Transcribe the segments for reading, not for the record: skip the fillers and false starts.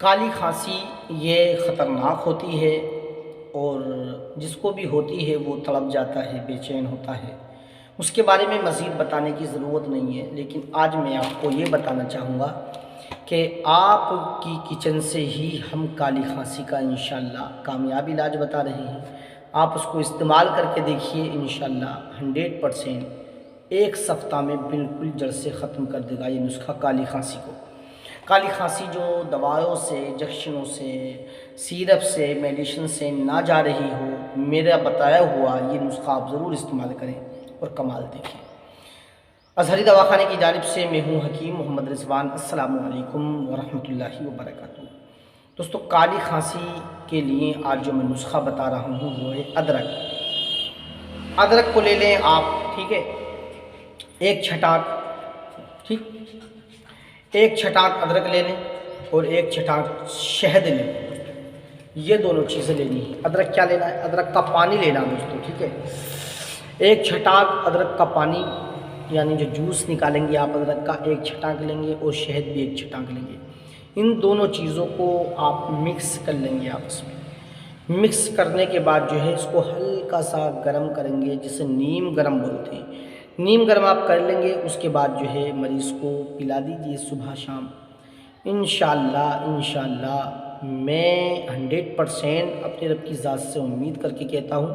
کالی کھانسی یہ خطرناک ہوتی ہے، اور جس کو بھی ہوتی ہے وہ تڑپ جاتا ہے، بے چین ہوتا ہے۔ اس کے بارے میں مزید بتانے کی ضرورت نہیں ہے، لیکن آج میں آپ کو یہ بتانا چاہوں گا کہ آپ کی کچن سے ہی ہم کالی کھانسی کا انشاءاللہ کامیاب علاج بتا رہے ہیں۔ آپ اس کو استعمال کر کے دیکھیے، انشاءاللہ 100% ایک ہفتہ میں بالکل جڑ سے ختم کر دے گا یہ نسخہ کالی کھانسی کو۔ کالی کھانسی جو دوائوں سے، انجیکشنوں سے، سیرپ سے، میڈیسن سے نہ جا رہی ہو، میرا بتایا ہوا یہ نسخہ آپ ضرور استعمال کریں اور کمال دیکھیں۔ ازہری دواخانے کی جانب سے میں ہوں حکیم محمد رضوان۔ السلام علیکم ورحمۃ اللہ وبرکاتہ۔ دوستو، کالی کھانسی کے لیے آج جو میں نسخہ بتا رہا ہوں وہ ہے ادرک۔ ادرک کو لے لیں آپ، ٹھیک ہے، ایک چھٹاک، ٹھیک، ایک چھٹاک ادرک لے لیں اور ایک چھٹاک شہد لیں۔ یہ دونوں چیزیں لینی ہیں۔ ادرک کیا لینا ہے؟ ادرک کا پانی لینا دوستو، ٹھیک ہے۔ ایک چھٹاک ادرک کا پانی، یعنی جو جوس نکالیں گے آپ ادرک کا، ایک چھٹاک لیں گے، اور شہد بھی ایک چھٹاک لیں گے۔ ان دونوں چیزوں کو آپ مکس کر لیں گے آپس میں۔ مکس کرنے کے بعد جو ہے اس کو ہلکا سا گرم کریں گے، جسے نیم گرم بولتے ہیں۔ نیم گرم آپ کر لیں گے، اس کے بعد جو ہے مریض کو پلا دیجیے صبح شام۔ انشاءاللہ میں 100% اپنے رب کی ذات سے امید کر کے کہتا ہوں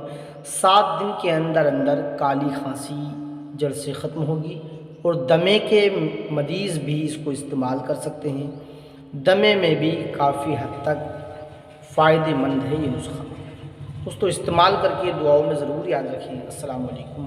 7 دن کے اندر اندر کالی کھانسی جڑ سے ختم ہوگی، اور دمے کے مریض بھی اس کو استعمال کر سکتے ہیں۔ دمے میں بھی کافی حد تک فائدہ مند ہے یہ نسخہ۔ دوستو، استعمال کر کے دعاؤں میں ضرور یاد رکھیں۔ السلام علیکم۔